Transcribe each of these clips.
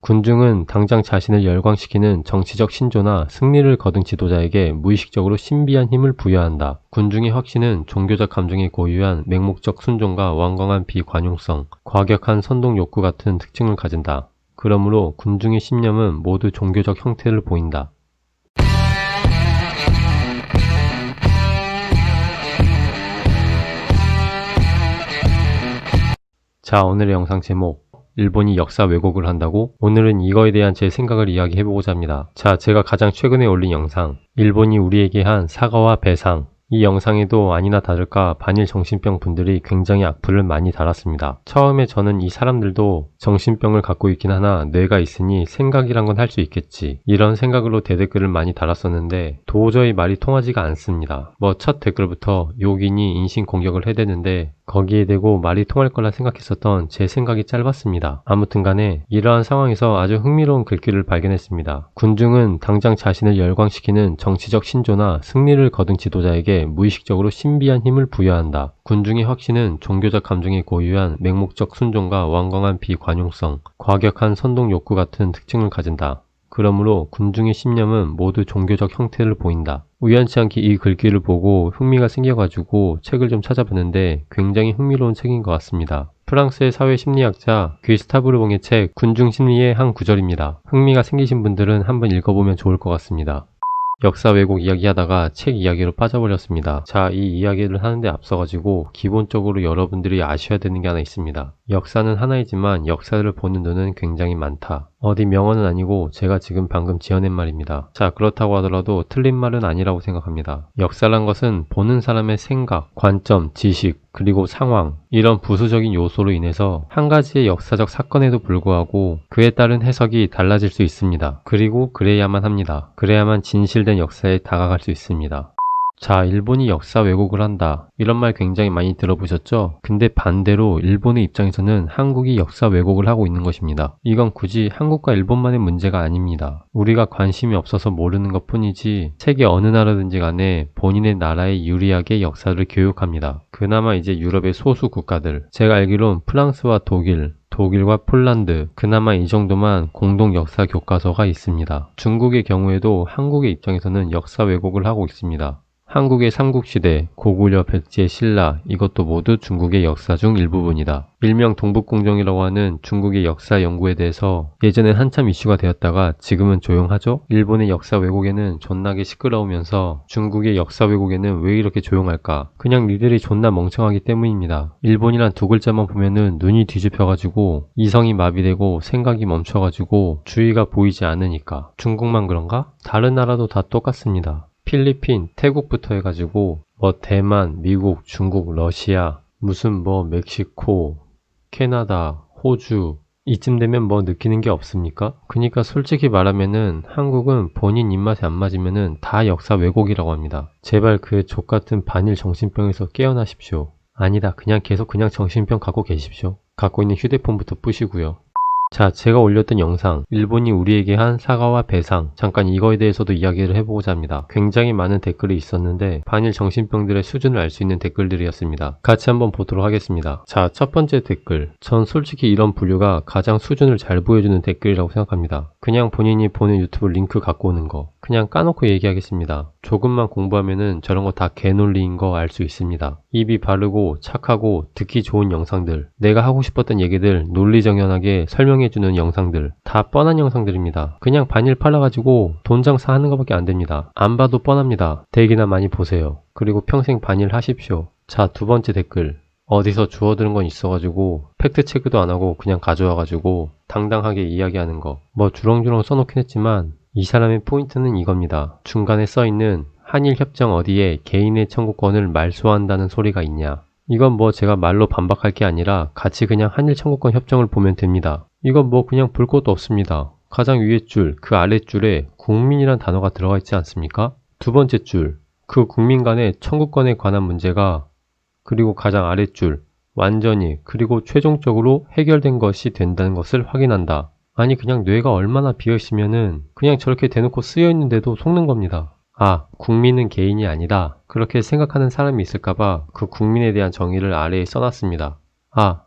군중은 당장 자신을 열광시키는 정치적 신조나 승리를 거둔 지도자에게 무의식적으로 신비한 힘을 부여한다. 군중의 확신은 종교적 감정이 고유한 맹목적 순종과 완강한 비관용성, 과격한 선동 욕구 같은 특징을 가진다. 그러므로 군중의 신념은 모두 종교적 형태를 보인다. 자, 오늘의 영상 제목, 일본이 역사 왜곡을 한다고? 오늘은 이거에 대한 제 생각을 이야기해보고자 합니다. 자, 제가 가장 최근에 올린 영상, 일본이 우리에게 한 사과와 배상. 이 영상에도 아니나 다를까 반일 정신병 분들이 굉장히 악플을 많이 달았습니다. 처음에 저는 이 사람들도 정신병을 갖고 있긴 하나 뇌가 있으니 생각이란 건 할 수 있겠지, 이런 생각으로 대댓글을 많이 달았었는데 도저히 말이 통하지가 않습니다. 첫 댓글부터 욕이니 인신공격을 해대는데 거기에 대고 말이 통할 거라 생각했었던 제 생각이 짧았습니다. 아무튼 간에 이러한 상황에서 아주 흥미로운 글귀를 발견했습니다. 군중은 당장 자신을 열광시키는 정치적 신조나 승리를 거둔 지도자에게 무의식적으로 신비한 힘을 부여한다. 군중의 확신은 종교적 감정이 고유한 맹목적 순종과 완강한 비관용성, 과격한 선동 욕구 같은 특징을 가진다. 그러므로 군중의 신념은 모두 종교적 형태를 보인다. 우연치 않게 이 글귀를 보고 흥미가 생겨가지고 책을 좀 찾아봤는데 굉장히 흥미로운 책인 것 같습니다. 프랑스의 사회심리학자 귀스타브 르봉의 책 군중심리의 한 구절입니다. 흥미가 생기신 분들은 한번 읽어보면 좋을 것 같습니다. 역사 왜곡 이야기하다가 책 이야기로 빠져버렸습니다. 자, 이 이야기를 하는데 앞서가지고 기본적으로 여러분들이 아셔야 되는 게 하나 있습니다. 역사는 하나이지만 역사를 보는 눈은 굉장히 많다. 어디 명언은 아니고 제가 지금 방금 지어낸 말입니다. 자, 그렇다고 하더라도 틀린 말은 아니라고 생각합니다. 역사란 것은 보는 사람의 생각, 관점, 지식, 그리고 상황, 이런 부수적인 요소로 인해서 한 가지의 역사적 사건에도 불구하고 그에 따른 해석이 달라질 수 있습니다. 그리고 그래야만 합니다. 그래야만 진실된 역사에 다가갈 수 있습니다. 자, 일본이 역사 왜곡을 한다, 이런 말 굉장히 많이 들어보셨죠? 근데 반대로 일본의 입장에서는 한국이 역사 왜곡을 하고 있는 것입니다. 이건 굳이 한국과 일본만의 문제가 아닙니다. 우리가 관심이 없어서 모르는 것 뿐이지 세계 어느 나라든지 간에 본인의 나라에 유리하게 역사를 교육합니다. 그나마 이제 유럽의 소수 국가들, 제가 알기론 프랑스와 독일과 폴란드, 그나마 이 정도만 공동 역사 교과서가 있습니다. 중국의 경우에도 한국의 입장에서는 역사 왜곡을 하고 있습니다. 한국의 삼국시대, 고구려, 백제, 신라, 이것도 모두 중국의 역사 중 일부분이다. 일명 동북공정이라고 하는 중국의 역사 연구에 대해서 예전엔 한참 이슈가 되었다가 지금은 조용하죠? 일본의 역사 왜곡에는 존나게 시끄러우면서 중국의 역사 왜곡에는 왜 이렇게 조용할까? 그냥 니들이 존나 멍청하기 때문입니다. 일본이란 두 글자만 보면은 눈이 뒤집혀가지고 이성이 마비되고 생각이 멈춰가지고 주의가 보이지 않으니까. 중국만 그런가? 다른 나라도 다 똑같습니다. 필리핀, 태국부터 해가지고 대만, 미국, 중국, 러시아, 무슨 멕시코, 캐나다, 호주, 이쯤 되면 느끼는 게 없습니까? 그니까 솔직히 말하면은 한국은 본인 입맛에 안 맞으면은 다 역사 왜곡이라고 합니다. 제발 그 족같은 반일 정신병에서 깨어나십시오. 아니다, 계속 정신병 갖고 계십시오. 갖고 있는 휴대폰부터 부시고요. 자, 제가 올렸던 영상, 일본이 우리에게 한 사과와 배상, 잠깐 이거에 대해서도 이야기를 해보고자 합니다. 굉장히 많은 댓글이 있었는데 반일 정신병들의 수준을 알 수 있는 댓글들이었습니다. 같이 한번 보도록 하겠습니다. 자, 첫 번째 댓글, 전 솔직히 이런 분류가 가장 수준을 잘 보여주는 댓글이라고 생각합니다. 그냥 본인이 보는 유튜브 링크 갖고 오는 거, 그냥 까놓고 얘기하겠습니다. 조금만 공부하면은 저런 거 다 개논리인 거 알 수 있습니다. 입이 바르고 착하고 듣기 좋은 영상들, 내가 하고 싶었던 얘기들 논리정연하게 설명해주는 영상들, 다 뻔한 영상들입니다. 그냥 반일 팔아가지고 돈 장사하는 것밖에 안 됩니다. 안 봐도 뻔합니다. 대기나 많이 보세요. 그리고 평생 반일 하십시오. 자, 두 번째 댓글, 어디서 주워들은 건 있어가지고 팩트체크도 안 하고 그냥 가져와가지고 당당하게 이야기하는 거, 주렁주렁 써놓긴 했지만 이 사람의 포인트는 이겁니다. 중간에 써있는 한일협정 어디에 개인의 청구권을 말소한다는 소리가 있냐. 이건 제가 말로 반박할 게 아니라 같이 그냥 한일 청구권 협정을 보면 됩니다. 이건 그냥 볼 것도 없습니다. 가장 위에 줄, 그 아래 줄에 국민이란 단어가 들어가 있지 않습니까? 두 번째 줄, 그 국민 간의 청구권에 관한 문제가, 그리고 가장 아래 줄, 완전히 그리고 최종적으로 해결된 것이 된다는 것을 확인한다. 아니, 그냥 뇌가 얼마나 비어있으면은 그냥 저렇게 대놓고 쓰여있는데도 속는 겁니다. 아, 국민은 개인이 아니다, 그렇게 생각하는 사람이 있을까봐 그 국민에 대한 정의를 아래에 써놨습니다.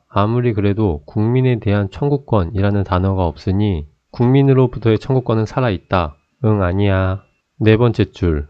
아무리 그래도 국민에 대한 청구권이라는 단어가 없으니 국민으로부터의 청구권은 살아있다. 응, 아니야. 네 번째 줄.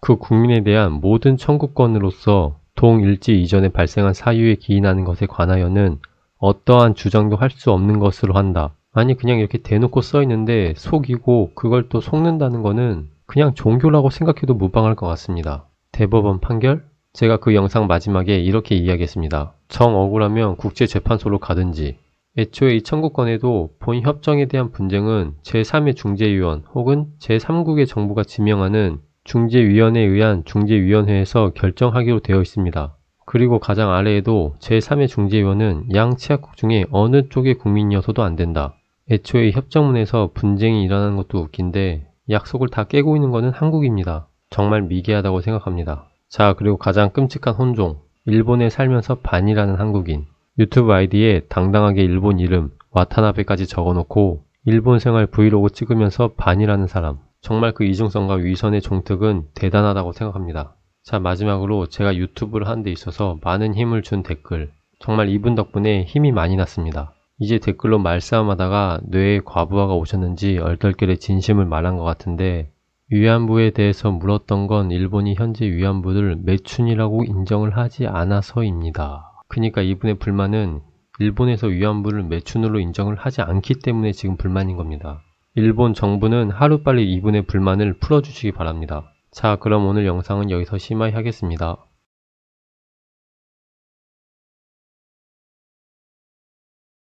그 국민에 대한 모든 청구권으로서 동일지 이전에 발생한 사유에 기인하는 것에 관하여는 어떠한 주장도 할 수 없는 것으로 한다. 아니 그냥 이렇게 대놓고 써있는데 속이고 그걸 또 속는다는 거는 그냥 종교라고 생각해도 무방할 것 같습니다. 대법원 판결? 제가 그 영상 마지막에 이렇게 이야기했습니다. 정 억울하면 국제재판소로 가든지. 애초에 이 청구권에도 본 협정에 대한 분쟁은 제3의 중재위원 혹은 제3국의 정부가 지명하는 중재위원회에 의한 중재위원회에서 결정하기로 되어 있습니다. 그리고 가장 아래에도 제3의 중재위원은 양 치약국 중에 어느 쪽의 국민이어서도 안 된다. 애초에 협정문에서 분쟁이 일어나는 것도 웃긴데 약속을 다 깨고 있는 것은 한국입니다. 정말 미개하다고 생각합니다. 자, 그리고 가장 끔찍한 혼종. 일본에 살면서 반이라는 한국인. 유튜브 아이디에 당당하게 일본 이름 와타나베까지 적어놓고 일본 생활 브이로그 찍으면서 반이라는 사람. 정말 그 이중성과 위선의 종특은 대단하다고 생각합니다. 자, 마지막으로 제가 유튜브를 하는 데 있어서 많은 힘을 준 댓글. 정말 이분 덕분에 힘이 많이 났습니다. 이제 댓글로 말싸움하다가 뇌에 과부하가 오셨는지 얼떨결에 진심을 말한 것 같은데 위안부에 대해서 물었던 건 일본이 현재 위안부를 매춘이라고 인정을 하지 않아서입니다. 그러니까 이분의 불만은 일본에서 위안부를 매춘으로 인정을 하지 않기 때문에 지금 불만인 겁니다. 일본 정부는 하루빨리 이분의 불만을 풀어주시기 바랍니다. 자, 그럼 오늘 영상은 여기서 심하게 하겠습니다.